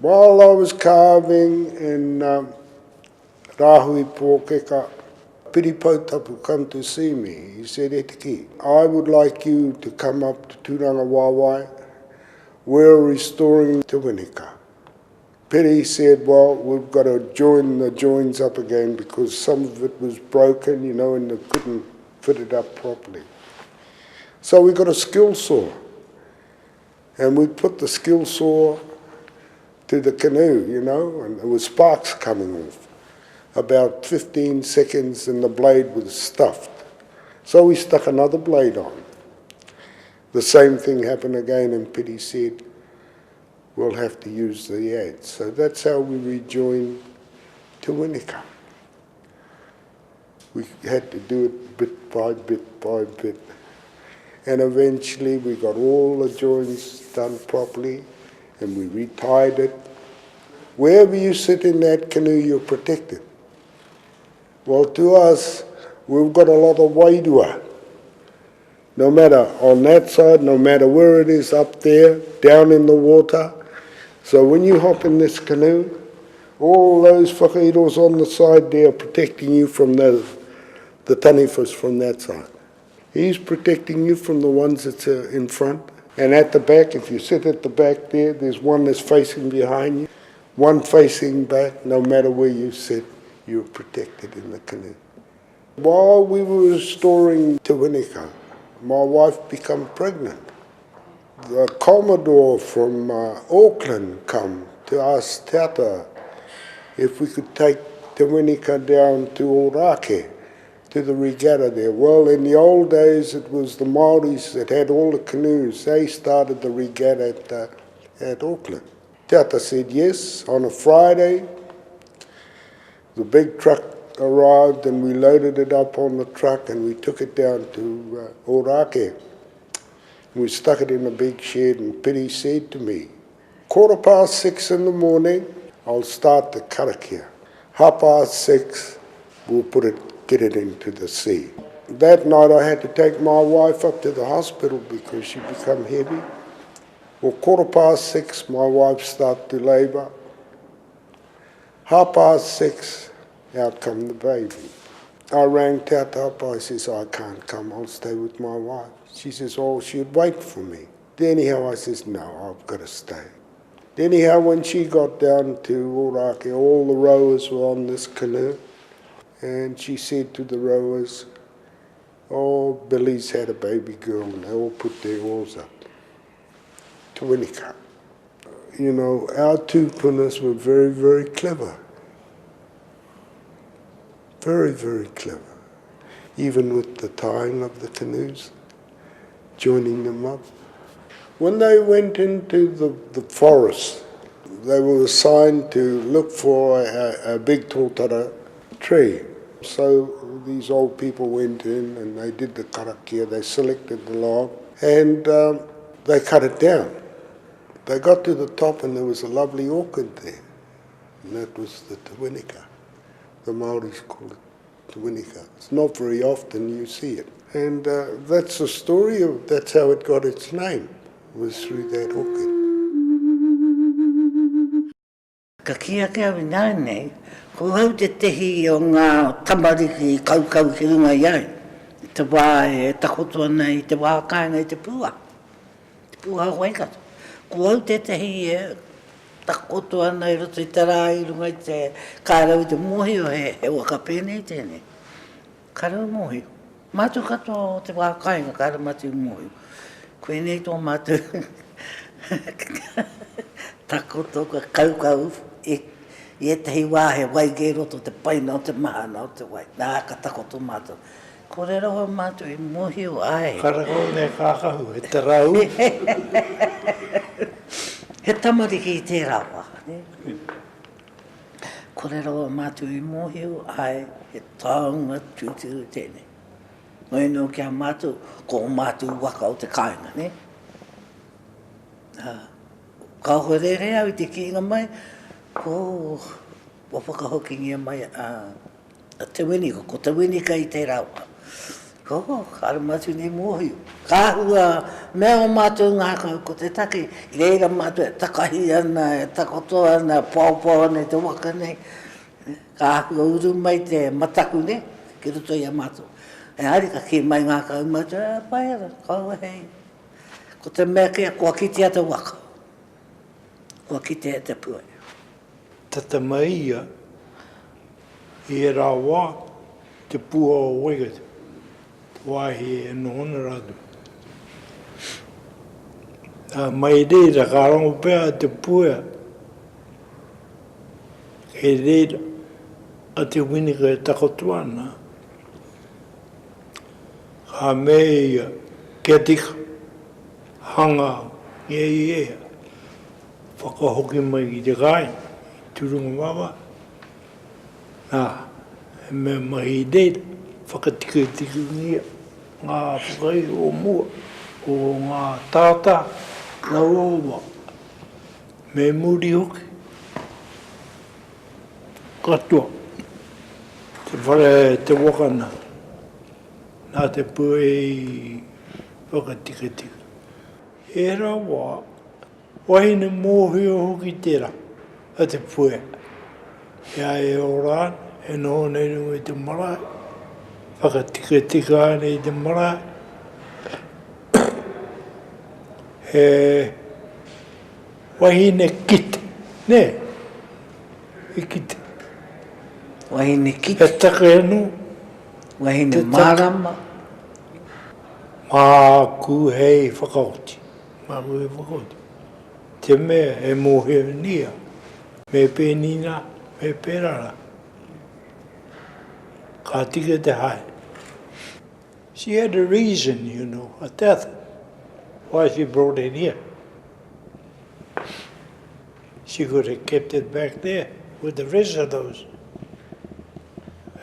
While I was carving in Rahui Pōkeka, Piri Pautapu come to see me. He said, Etiki, I would like you to come up to Tūranga Wāwai. We're restoring Te Winika. Piri said, well, we've got to join the joins up again because some of it was broken, you know, and they couldn't fit it up properly. So we got a skill saw. And we put the skill saw to the canoe, you know, and there was sparks coming off. About 15 seconds and the blade was stuffed. So we stuck another blade on. The same thing happened again and Piri said, we'll have to use the adze. So that's how we rejoined Te Winika. We had to do it bit by bit by bit. And eventually we got all the joins done properly and we retied it. Wherever you sit in that canoe, you're protected. Well, to us, we've got a lot of wairua. No matter on that side, no matter where it is, up there, down in the water. So when you hop in this canoe, all those whakairos on the side there are protecting you from the tanifas from that side. He's protecting you from the ones that's in front. And at the back, if you sit at the back there, there's one that's facing behind you, one facing back. No matter where you sit, you're protected in the canoe. While we were restoring Te Winika, my wife became pregnant. The Commodore from Auckland come to ask Tata if we could take Te Winika down to Orake, to the regatta there. Well, in the old days, it was the Māoris that had all the canoes. They started the regatta at Auckland. Tata said yes. On a Friday, the big truck arrived and we loaded it up on the truck and we took it down to Orake. We stuck it in a big shed and Piri said to me, 6:15 in the morning, I'll start the karakia. 6:30, we'll get it into the sea. That night I had to take my wife up to the hospital because she became heavy. Well, 6:15, my wife started to labour. 6:30, out come the baby. I rang Tata up, I says, I can't come, I'll stay with my wife. She says, oh, she'd wait for me. Anyhow, I says, no, I've got to stay. Anyhow, when she got down to Orake, all the rowers were on this canoe, and she said to the rowers, oh, Billy's had a baby girl, and they all put their oars up. Te Winika. You know, our tūpunas were very, very clever. Very, very clever. Even with the tying of the canoes, joining them up. When they went into the forest, they were assigned to look for a big tōtara tree. So these old people went in and they did the karakia, they selected the log, and they cut it down. They got to the top and there was a lovely orchid there, and that was the Te Winika. The Māoris call it Te Winika. It's not very often you see it. And that's the story of, that's how it got its name, was through that orchid. Ka kia kia wina nei, ko hau te tehi o ngā tamariki kaukau ki runga iai. Te wā e takotua nei, te wā kāinga i te pua. Te pua waikato. Ko hau te tehi e takotua nei roto i te rā i runga i te kārau i te mohi o he waka pēnei tēnei. Kārau mohi. Mātou katoa o te wā kāinga, kārau mātou mohi. Koe nei tō mātou takoto ka kaukau e tehi wā he waige roto te paina o te mahana o te wai. Nā ka takoto mātou. Ko re roho mātou i mohi o ai. Karako ne kākahu, he te rau. He tamariki i te rawa. Ko re roho mātou i mohi o ai, he taunga tūturu tēnei. Noi no kia mātou, ko mātou waka o te kāinga, ne? Ka hore rea i te kiinga mai, ko wapakahokingia mai a te Winika, ko te Winika i te rawa. Ko, kara matu ni mohiu. Ka hua mea o mātou ngā kau ko te take, i reira mātou e takahi ana, e takoto ana, pāupā ana, te waka nei. Ka hua uru mai te mataku ne, ki roto i a mātou. E hari ka ki mai ngā kau mātou, e pai ara, kaua hei. Ko te mea kia, kua kite ata waka. Kua kite te pua. Tata mai ia, i e rā wā, te pua o Winika. Wāhi e nohona rātu. Mai reira, ka rongo pēr te pua. E reira, a te Winika e takotua ana. Ka mea ia, kia tika, hanga, ia. Whakahoki mai ki te kai, turunga wawa. Me mai reira, whakatika ngia. Ngā whakai o mua, o ngā tātā, na owa, me muri hoki. Katoa, te whare te wakana, nā te pue i whakatika. E rā wā, wahine mōhio hoki tērā, a te pue. Ia e ora, e noho nei rungu i te marae. Whakatika ana i te marae. He wahine kite, ne? I kite. Wahine kite. E take anu. Wahine marama. Māku hei whakaoti. Māku hei whakaoti. Te mea e mōhio nia. Me pēnina, me pērara. Ka tika te hae. She had a reason, you know, a death, why she brought it here. She could have kept it back there with the rest of those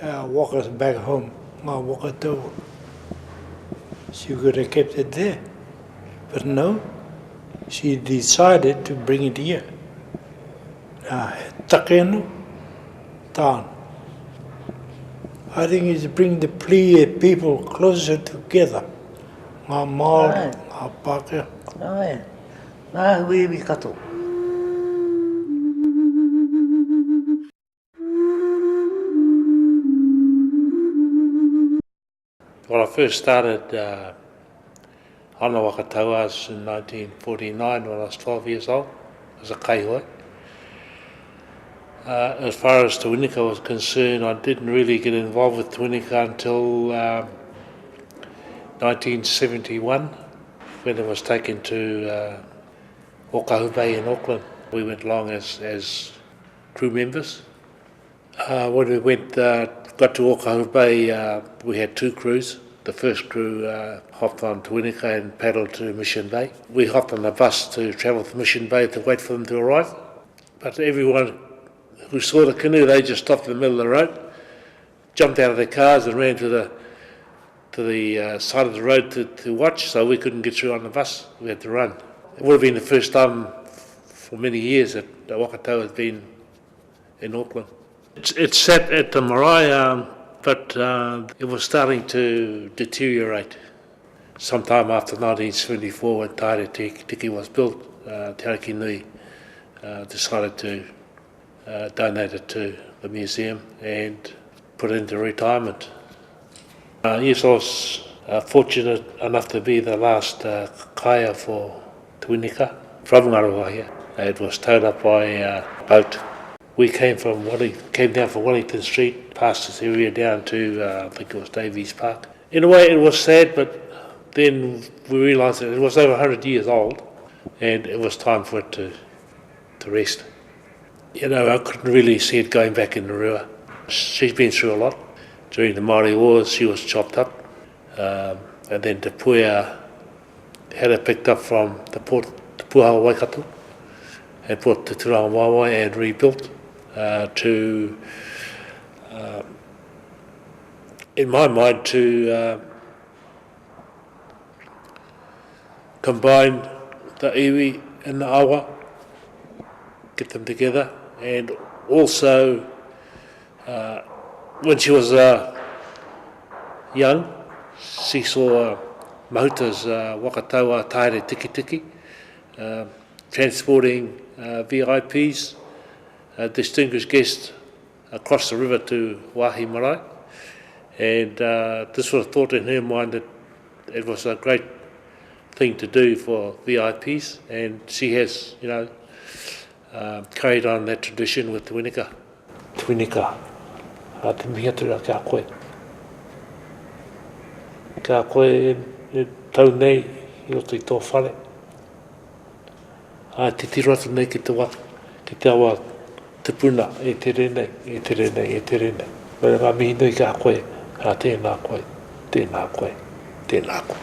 walkers back home, ngā wakatau. She could have kept it there. But no, she decided to bring it here. Takenu, tāna. I think it's bring the people closer together. Ngā Māori, ngā Pākehā. Ai, nā hui kato. Well, I first started Ana Wakataua in 1949 when I was 12 years old as a kaihoi. As far as Te Winika was concerned, I didn't really get involved with Te Winika until 1971 when it was taken to Okahu Bay in Auckland. We went along as crew members. When we got to Okahu Bay, we had two crews. The first crew hopped on Te Winika and paddled to Mission Bay. We hopped on a bus to travel to Mission Bay to wait for them to arrive. But everyone who saw the canoe, they just stopped in the middle of the road, jumped out of their cars and ran to the side of the road to watch, so we couldn't get through on the bus. We had to run. It would have been the first time for many years that the Wakatau had been in Auckland. It sat at the marae, but it was starting to deteriorate. Sometime after 1974, when Taere Tiki was built, Te Ariki Nui decided to donate it to the museum and put it into retirement. Yes, I was fortunate enough to be the last kaia for Te Winika from Ngaruawahia. It was towed up by a boat. We came down from Wellington Street, past this area down to I think it was Davies Park. In a way, it was sad, but then we realised that it was over 100 years old, and it was time for it to rest. You know, I couldn't really see it going back in the rua. She's been through a lot. During the Māori Wars, she was chopped up, and then Te Puea had her picked up from the port, Te Puaha Waikato, and brought to Te Rangawawai and rebuilt to, in my mind, to combine the iwi and the awa, get them together, and also when she was young, seesaw motors, wakataua taere tiki tiki, transporting VIPs, distinguished guests across the river to Wāhi Marae. And this was a thought in her mind that it was a great thing to do for VIPs, and she has, carried on that tradition with Te Winika. Te Winika, te mihi atu rā kia koe. Kia koe e tau nei I o te tō whare. Te tiro atu nei ki te wā, ki te awa te puna, e te renei, e te renei, e te renei. Mai ngā mihi nui kia koe, tēnā koe, tēnā koe, tēnā koe.